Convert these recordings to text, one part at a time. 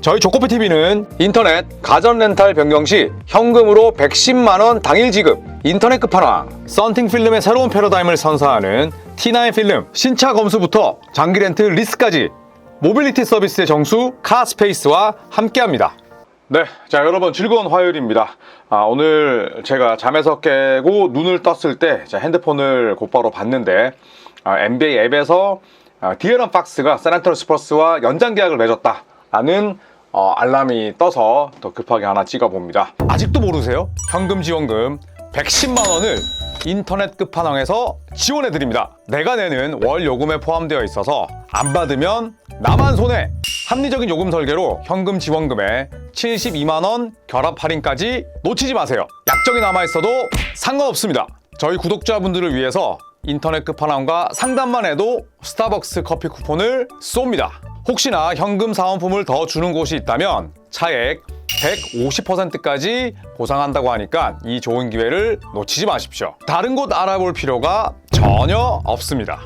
저희 조코피TV는 인터넷 가전 렌탈 변경 시 현금으로 110만원 당일 지급, 인터넷 끝판왕, 썬팅 필름의 새로운 패러다임을 선사하는 T9 필름 신차 검수부터 장기 렌트 리스까지 모빌리티 서비스의 정수 카스페이스와 함께합니다. 네, 자 여러분 즐거운 화요일입니다. 오늘 제가 잠에서 깨고 눈을 떴을 때 핸드폰을 곧바로 봤는데 NBA 앱에서 디에런 팍스가 샌안토니오 스퍼스와 연장 계약을 맺었다라는 알람이 떠서 더 급하게 하나 찍어봅니다. 아직도 모르세요? 현금 지원금 110만 원을 인터넷 끝판왕에서 지원해드립니다. 내가 내는 월 요금에 포함되어 있어서 안 받으면 나만 손해! 합리적인 요금 설계로 현금 지원금에 72만 원 결합 할인까지 놓치지 마세요. 약정이 남아있어도 상관없습니다. 저희 구독자분들을 위해서 인터넷 끝판왕과 상담만 해도 스타벅스 커피 쿠폰을 쏩니다. 혹시나 현금 사은품을 더 주는 곳이 있다면 차액 150%까지 보상한다고 하니까 이 좋은 기회를 놓치지 마십시오. 다른 곳 알아볼 필요가 전혀 없습니다.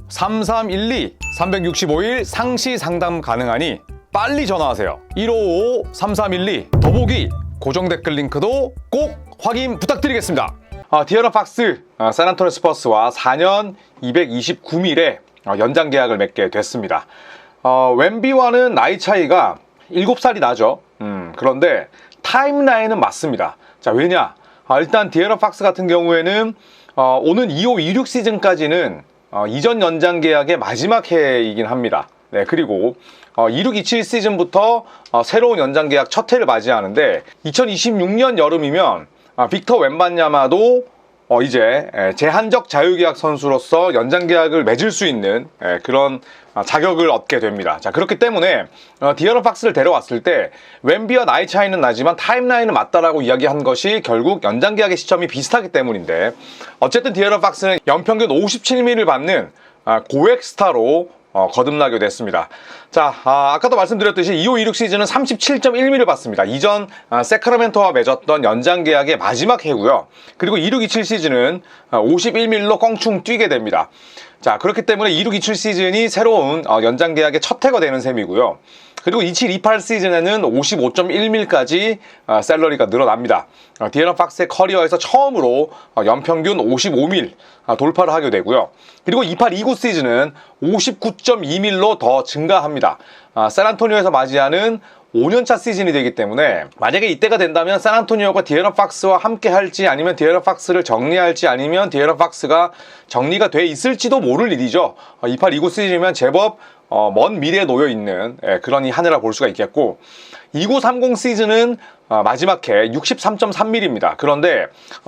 1555-3312 365일 상시 상담 가능하니 빨리 전화하세요. 1555-3312 더보기 고정 댓글 링크도 꼭 확인 부탁드리겠습니다. 디에런 팍스 샌안토니오 스퍼스와 4년 229밀에 연장 계약을 맺게 됐습니다. 웸비와는 나이 차이가 7살이 나죠. 그런데 타임라인은 맞습니다. 자, 왜냐? 일단 디에런 팍스 같은 경우에는 오는 25-26 시즌까지는 이전 연장 계약의 마지막 해이긴 합니다. 네, 그리고 26-27 시즌부터 새로운 연장 계약 첫 해를 맞이하는데 2026년 여름이면 빅터 웸바냐마도 이제 제한적 자유계약 선수로서 연장 계약을 맺을 수 있는 그런 자격을 얻게 됩니다. 자, 그렇기 때문에 디에런 팍스를 데려왔을 때 웸비와 나이 차이는 나지만 타임라인은 맞다라고 이야기한 것이 결국 연장 계약의 시점이 비슷하기 때문인데, 어쨌든 디에런 팍스는 연평균 57밀을 받는 고액 스타로 거듭나게 됐습니다. 자, 아까도 말씀드렸듯이 25-26 시즌은 37.1밀을 받습니다. 이전 세크라멘토와 맺었던 연장 계약의 마지막 해고요. 그리고 26-27 시즌은 51밀로 껑충 뛰게 됩니다. 자, 그렇기 때문에 26-27 시즌이 새로운 연장 계약의 첫 해가 되는 셈이고요. 그리고 27-28 시즌에는 55.1밀까지 셀러리가 늘어납니다. 디에런 팍스의 커리어에서 처음으로 연평균 55밀 돌파를 하게 되고요. 그리고 28-29 시즌은 59.2밀로 더 증가합니다. 샌안토니오에서 맞이하는 5년차 시즌이 되기 때문에 만약에 이때가 된다면 샌안토니오가 디에런 팍스와 함께 할지, 아니면 디에런 팍스를 정리할지, 아니면 디에런 팍스가 정리가 돼 있을지도 모를 일이죠. 28-29 시즌이면 제법 먼 미래에 놓여있는 그런 한 해라 볼 수가 있겠고, 29-30 시즌은 마지막 해 63.3밀입니다. 그런데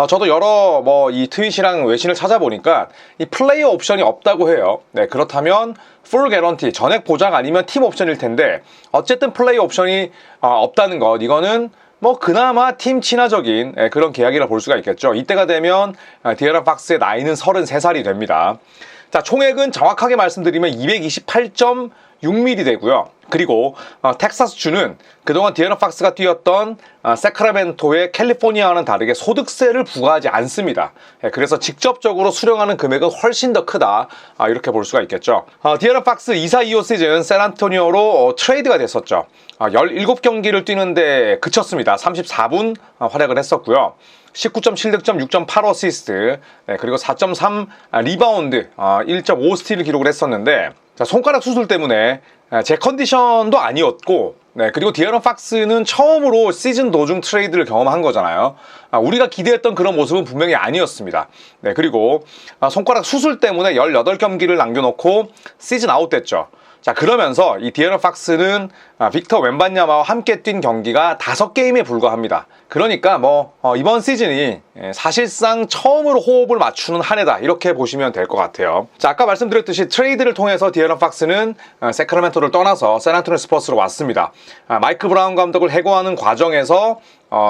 저도 여러 이 트윗이랑 외신을 찾아보니까 이 플레이어 옵션이 없다고 해요. 네, 그렇다면 풀 개런티, 전액 보장 아니면 팀 옵션일 텐데, 어쨌든 플레이어 옵션이 없다는 것, 이거는 그나마 팀 친화적인 그런 계약이라 볼 수가 있겠죠. 이때가 되면 디에런 팍스의 나이는 33살이 됩니다. 자, 총액은 정확하게 말씀드리면 228.6밀이 되고요. 그리고 텍사스주는 그동안 디에런 팍스가 뛰었던 세크라멘토의 캘리포니아와는 다르게 소득세를 부과하지 않습니다. 그래서 직접적으로 수령하는 금액은 훨씬 더 크다, 이렇게 볼 수가 있겠죠. 디에런 pak스 24-25 시즌 샌안토니오로 트레이드가 됐었죠. 17경기를 뛰는데 그쳤습니다. 34분 활약을 했었고요. 19.7득점, 6.8 어시스트, 그리고 4.3 리바운드, 1.5 스틸을 기록을 했었는데, 자, 손가락 수술 때문에 제 컨디션도 아니었고, 그리고 디에런 팍스는 처음으로 시즌 도중 트레이드를 경험한 거잖아요. 우리가 기대했던 그런 모습은 분명히 아니었습니다. 그리고 손가락 수술 때문에 18경기를 남겨놓고 시즌 아웃됐죠. 자, 그러면서 이 디에런 팍스는 빅터 웸바냐마와 함께 뛴 경기가 5게임에 불과합니다. 그러니까 이번 시즌이 사실상 처음으로 호흡을 맞추는 한 해다, 이렇게 보시면 될 것 같아요. 자, 아까 말씀드렸듯이 트레이드를 통해서 디에런 팍스는 세크라멘토를 떠나서 샌안토니오 스퍼스로 왔습니다. 마이크 브라운 감독을 해고하는 과정에서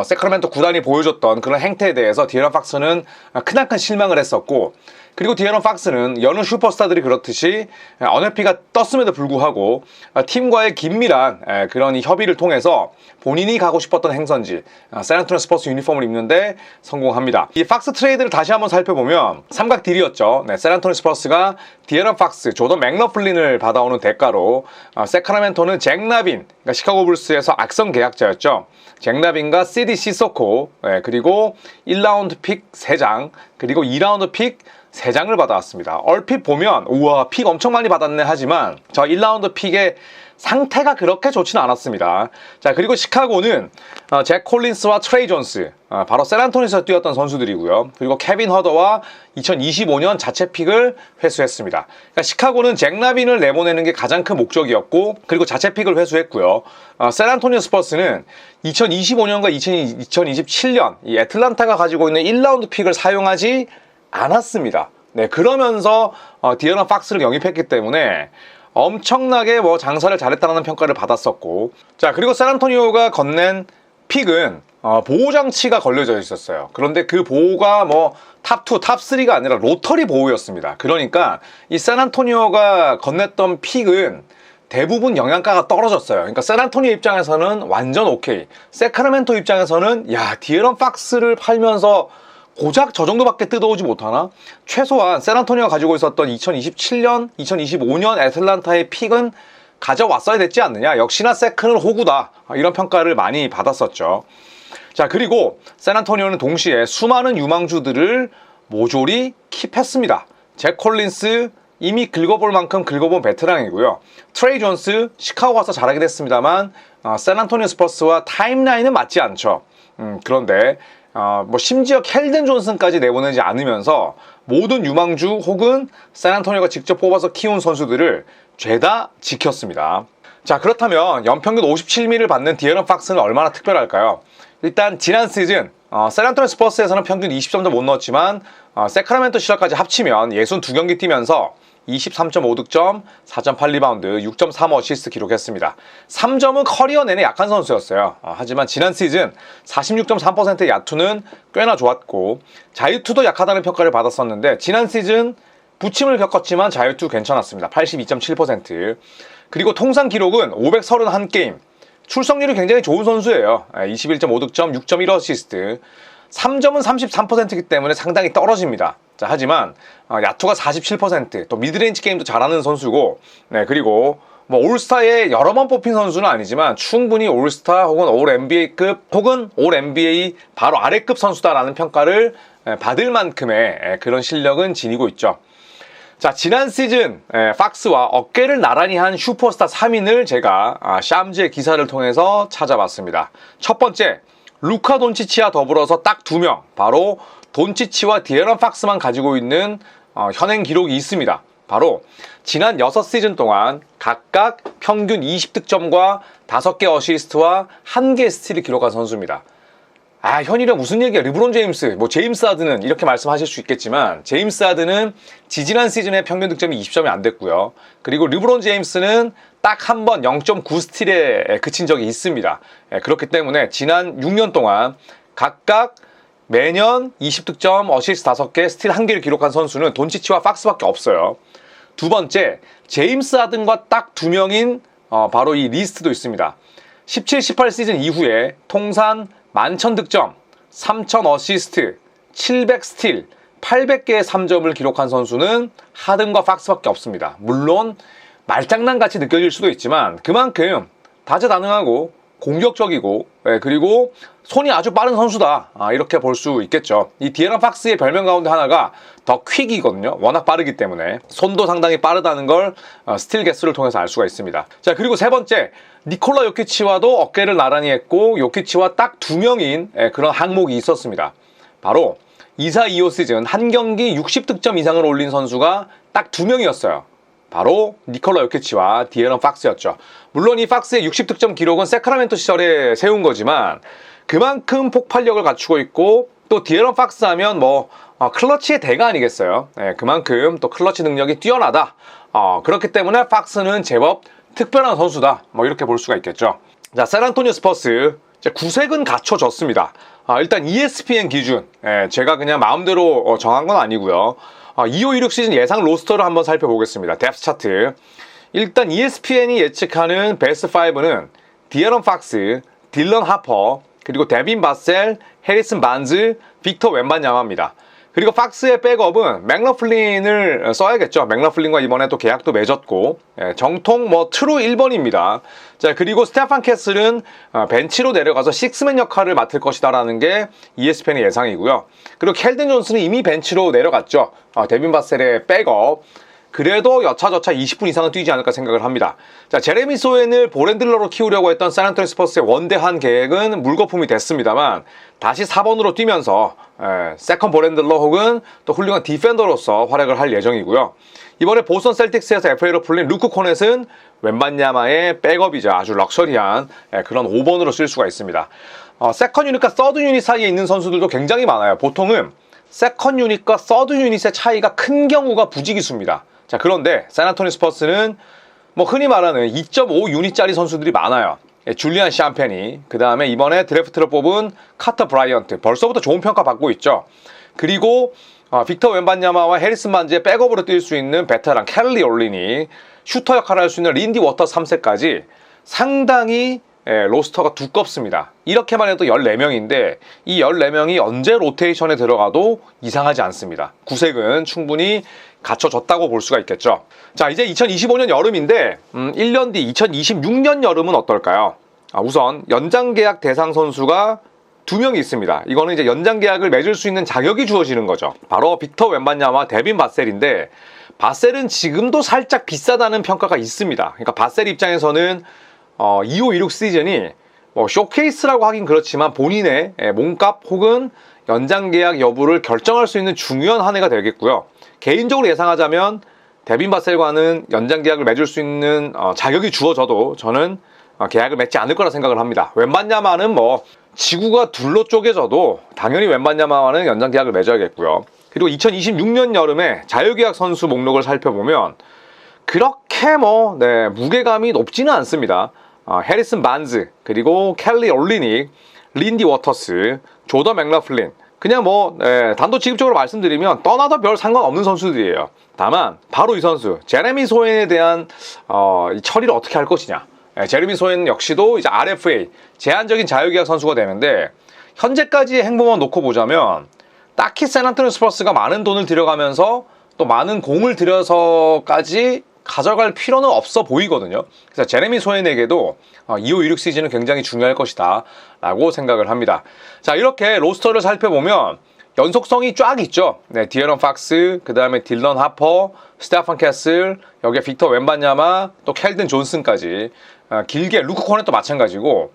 세크라멘토 구단이 보여줬던 그런 행태에 대해서 디에런 팍스는 크나큰 실망을 했었고, 그리고 디에런 팍스는 여느 슈퍼스타들이 그렇듯이 언해피가 떴음에도 불구하고 팀과의 긴밀한 그런 협의를 통해서 본인이 가고 싶었던 행선지 샌안토니오 스퍼스 유니폼을 입는데 성공합니다. 이 팍스 트레이드를 다시 한번 살펴보면 삼각 딜이었죠. 샌안토니오 스퍼스가 디에런 팍스, 조던 맥러플린을 받아오는 대가로 세크라멘토는 잭 라빈, 그러니까 시카고 불스에서 악성 계약자였죠. 잭 라빈과 CD 시소코, 그리고 1라운드 픽 3장, 그리고 2라운드 픽 3장을 받아왔습니다. 얼핏 보면 우와, 픽 엄청 많이 받았네 하지만 저 1라운드 픽의 상태가 그렇게 좋지는 않았습니다. 자, 그리고 시카고는 잭 콜린스와 트레이 존스, 바로 샌안토니오에서 뛰었던 선수들이고요. 그리고 케빈 허더와 2025년 자체 픽을 회수했습니다. 그러니까 시카고는 잭 라빈을 내보내는 게 가장 큰 목적이었고, 그리고 자체 픽을 회수했고요. 샌안토니오 스퍼스는 2025년과 2027년 이 애틀란타가 가지고 있는 1라운드 픽을 사용하지 않았습니다. 네, 그러면서 디에런 팍스를 영입했기 때문에 엄청나게 장사를 잘했다는 평가를 받았었고, 자, 그리고 샌안토니오가 건넨 픽은 보호장치가 걸려져 있었어요. 그런데 그 보호가 탑2, 탑3가 아니라 로터리 보호였습니다. 그러니까 이 샌안토니오가 건넸던 픽은 대부분 영양가가 떨어졌어요. 그러니까 샌안토니오 입장에서는 완전 오케이, 세크라멘토 입장에서는 야, 디에런 팍스를 팔면서 고작 저 정도밖에 뜯어오지 못하나? 최소한 샌안토니오가 가지고 있었던 2027년, 2025년 애틀란타의 픽은 가져왔어야 됐지 않느냐? 역시나 세크는 호구다. 이런 평가를 많이 받았었죠. 자, 그리고 샌안토니오는 동시에 수많은 유망주들을 모조리 킵했습니다. 잭 콜린스, 이미 긁어볼 만큼 긁어본 베테랑이고요. 트레이 존스, 시카고 가서 잘하긴 했습니다만 샌안토니오 스퍼스와 타임라인은 맞지 않죠. 그런데 심지어 켈든 존슨까지 내보내지 않으면서 모든 유망주 혹은 샌안토니오가 직접 뽑아서 키운 선수들을 죄다 지켰습니다. 자, 그렇다면 연평균 57미를 받는 디에런 팍스는 얼마나 특별할까요? 일단 지난 시즌 샌안토니오 스퍼스에서는 평균 20점도 못 넣었지만 세크라멘토 시절까지 합치면 62경기 뛰면서 23.5득점, 4.8리바운드, 6.3 어시스트 기록했습니다. 3점은 커리어 내내 약한 선수였어요. 하지만 지난 시즌 46.3%의 야투는 꽤나 좋았고, 자유투도 약하다는 평가를 받았었는데 지난 시즌 부침을 겪었지만 자유투 괜찮았습니다. 82.7%. 그리고 통산 기록은 531게임, 출석률이 굉장히 좋은 선수예요. 21.5득점, 6.1 어시스트. 3점은 33%이기 때문에 상당히 떨어집니다. 자, 하지만 야투가 47%, 또 미드레인지 게임도 잘하는 선수고, 네, 그리고 올스타에 여러 번 뽑힌 선수는 아니지만 충분히 올스타 혹은 올 NBA급 혹은 올 NBA 바로 아래급 선수다라는 평가를 받을 만큼의 그런 실력은 지니고 있죠. 자, 지난 시즌 팍스와 어깨를 나란히 한 슈퍼스타 3인을 제가 샴즈의 기사를 통해서 찾아봤습니다. 첫 번째, 루카 돈치치와 더불어서 딱 2명, 바로 돈치치와 디에런 팍스만 가지고 있는 현행 기록이 있습니다. 바로 지난 6시즌 동안 각각 평균 20득점과 5개 어시스트와 1개 스틸을 기록한 선수입니다. 현이랑 무슨 얘기야? 르브론 제임스, 제임스 하든은 이렇게 말씀하실 수 있겠지만, 제임스 하든은 지지난 시즌에 평균 득점이 20점이 안 됐고요. 그리고 르브론 제임스는 딱 한 번 0.9 스틸에 그친 적이 있습니다. 그렇기 때문에 지난 6년 동안 각각 매년 20득점, 어시스트 5개, 스틸 1개를 기록한 선수는 돈치치와 팍스밖에 없어요. 두 번째, 제임스 하든과 딱 2명인 바로 이 리스트도 있습니다. 17, 18 시즌 이후에 통산 11,000득점, 3,000 어시스트, 700 스틸, 800개의 3점을 기록한 선수는 하든과 팍스밖에 없습니다. 물론 말장난같이 느껴질 수도 있지만 그만큼 다재다능하고 공격적이고, 그리고 손이 아주 빠른 선수다, 이렇게 볼 수 있겠죠. 이 디에런 팍스의 별명 가운데 하나가 더 퀵이거든요. 워낙 빠르기 때문에 손도 상당히 빠르다는 걸 스틸 개수를 통해서 알 수가 있습니다. 자, 그리고 세 번째, 니콜라 요키치와도 어깨를 나란히 했고 요키치와 딱 2명인 그런 항목이 있었습니다. 바로 24-25 시즌 한 경기 60득점 이상을 올린 선수가 딱 2명이었어요. 바로 니콜라 요키치와 디에런 팍스였죠. 물론 이 팍스의 60득점 기록은 세크라멘토 시절에 세운 거지만 그만큼 폭발력을 갖추고 있고, 또 디에런 팍스 하면 클러치의 대가 아니겠어요. 그만큼 또 클러치 능력이 뛰어나다. 그렇기 때문에 팍스는 제법 특별한 선수다, 이렇게 볼 수가 있겠죠. 자, 샌안토니오 스퍼스 자, 구색은 갖춰졌습니다. 일단 ESPN 기준, 제가 그냥 마음대로 정한 건 아니고요. 2516 시즌 예상 로스터를 한번 살펴보겠습니다. 뎁스 차트. 일단 ESPN이 예측하는 베스트 5는 디에런 팍스, 딜런 하퍼, 그리고 데빈 바셀, 해리슨 반즈, 빅터 웬반야마입니다. 그리고 팍스의 백업은 맥러플린을 써야겠죠. 맥러플린과 이번에 또 계약도 맺었고, 정통 트루 1번입니다. 자, 그리고 스테판 캐슬은 벤치로 내려가서 식스맨 역할을 맡을 것이다라는 게 ESPN의 예상이고요. 그리고 켈든 존슨은 이미 벤치로 내려갔죠. 데빈 바셀의 백업. 그래도 여차저차 20분 이상은 뛰지 않을까 생각을 합니다. 자, 제레미 소엔을 볼핸들러로 키우려고 했던 샌안토니 스퍼스의 원대한 계획은 물거품이 됐습니다만 다시 4번으로 뛰면서 세컨 볼핸들러 혹은 또 훌륭한 디펜더로서 활약을 할 예정이고요. 이번에 보스턴 셀틱스에서 FA로 풀린 루크 코넷은 웬반야마의 백업이자 아주 럭셔리한 그런 5번으로 쓸 수가 있습니다. 세컨 유닛과 서드 유닛 사이에 있는 선수들도 굉장히 많아요. 보통은 세컨 유닛과 서드 유닛의 차이가 큰 경우가 부지기수입니다. 자, 그런데 샌안토니 스퍼스는 흔히 말하는 2.5 유닛짜리 선수들이 많아요. 줄리안 샴페니, 그 다음에 이번에 드래프트를 뽑은 카터 브라이언트, 벌써부터 좋은 평가 받고 있죠. 그리고 빅터 웬반야마와 해리슨 반즈의 백업으로 뛸 수 있는 베테랑 켈리 올리니, 슈터 역할을 할 수 있는 린디 워터 3세까지 상당히 로스터가 두껍습니다. 이렇게만 해도 14명인데 이 14명이 언제 로테이션에 들어가도 이상하지 않습니다. 구색은 충분히 갖춰졌다고 볼 수가 있겠죠. 자, 이제 2025년 여름인데 1년 뒤 2026년 여름은 어떨까요? 우선 연장계약 대상 선수가 2명이 있습니다. 이거는 이제 연장계약을 맺을 수 있는 자격이 주어지는 거죠. 바로 빅터 웬반야마, 데빈 바셀인데 바셀은 지금도 살짝 비싸다는 평가가 있습니다. 그러니까 바셀 입장에서는 2516 시즌이 쇼케이스라고 하긴 그렇지만 본인의 몸값 혹은 연장계약 여부를 결정할 수 있는 중요한 한 해가 되겠고요. 개인적으로 예상하자면 데빈 바셀과는 연장계약을 맺을 수 있는 자격이 주어져도 저는 계약을 맺지 않을 거라 생각을 합니다. 웬반야마는 지구가 둘로 쪼개져도 당연히 웬반야마와는 연장계약을 맺어야겠고요. 그리고 2026년 여름에 자유계약 선수 목록을 살펴보면 그렇게 무게감이 높지는 않습니다. 해리슨 반즈, 그리고 켈리 올리닉, 린디 워터스, 조던 맥러플린, 그냥 단도직입적으로 말씀드리면 떠나도 별 상관없는 선수들이에요. 다만 바로 이 선수 제레미 소엔에 대한 이 처리를 어떻게 할 것이냐. 제레미 소엔 역시도 이제 RFA 제한적인 자유계약 선수가 되는데 현재까지의 행보만 놓고 보자면 딱히 샌안토니 스퍼스가 많은 돈을 들여가면서 또 많은 공을 들여서까지 가져갈 필요는 없어 보이거든요. 그래서 제레미 소엔에게도 2516 시즌은 굉장히 중요할 것이다 라고 생각을 합니다. 자, 이렇게 로스터를 살펴보면 연속성이 쫙 있죠. 디에런 팍스, 그 다음에 딜런 하퍼, 스테판 캐슬, 여기에 빅터 웬반야마, 또 켈든 존슨까지 길게 루크 코넷도 마찬가지고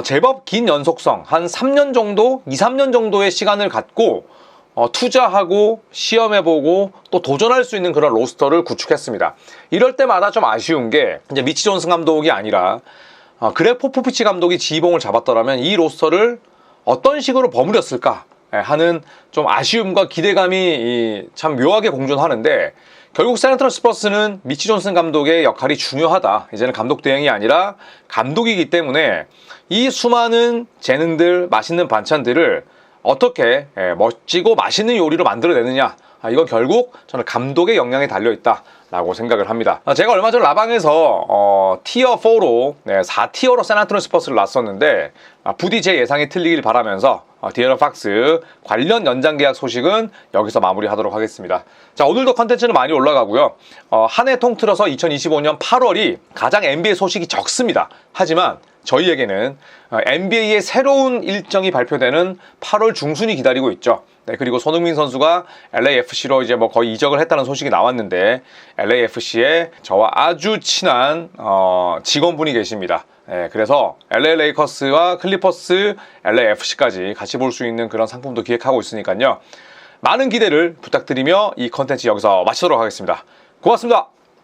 제법 긴 연속성, 한 3년 정도, 2, 3년 정도의 시간을 갖고 투자하고 시험해보고 또 도전할 수 있는 그런 로스터를 구축했습니다. 이럴 때마다 좀 아쉬운 게 이제 미치 존슨 감독이 아니라 그렉 포포비치 감독이 지휘봉을 잡았더라면 이 로스터를 어떤 식으로 버무렸을까 하는 좀 아쉬움과 기대감이 참 묘하게 공존하는데 결국 샌안토니 스퍼스는 미치 존슨 감독의 역할이 중요하다. 이제는 감독 대행이 아니라 감독이기 때문에 이 수많은 재능들, 맛있는 반찬들을 어떻게 멋지고 맛있는 요리로 만들어내느냐, 이건 결국 저는 감독의 역량에 달려있다 라고 생각을 합니다. 제가 얼마 전 라방에서 티어 4로 4티어로 샌안토니 스퍼스를 놨었는데 부디 제 예상이 틀리길 바라면서 디에런 팍스 관련 연장계약 소식은 여기서 마무리하도록 하겠습니다. 자, 오늘도 컨텐츠는 많이 올라가고요. 한 해 통틀어서 2025년 8월이 가장 NBA 소식이 적습니다. 하지만 저희에게는 NBA의 새로운 일정이 발표되는 8월 중순이 기다리고 있죠. 그리고 손흥민 선수가 LAFC로 이제 거의 이적을 했다는 소식이 나왔는데 LAFC에 저와 아주 친한 직원분이 계십니다. 그래서 LA 레이커스와 클리퍼스, LAFC까지 같이 볼 수 있는 그런 상품도 기획하고 있으니까요. 많은 기대를 부탁드리며 이 컨텐츠 여기서 마치도록 하겠습니다. 고맙습니다.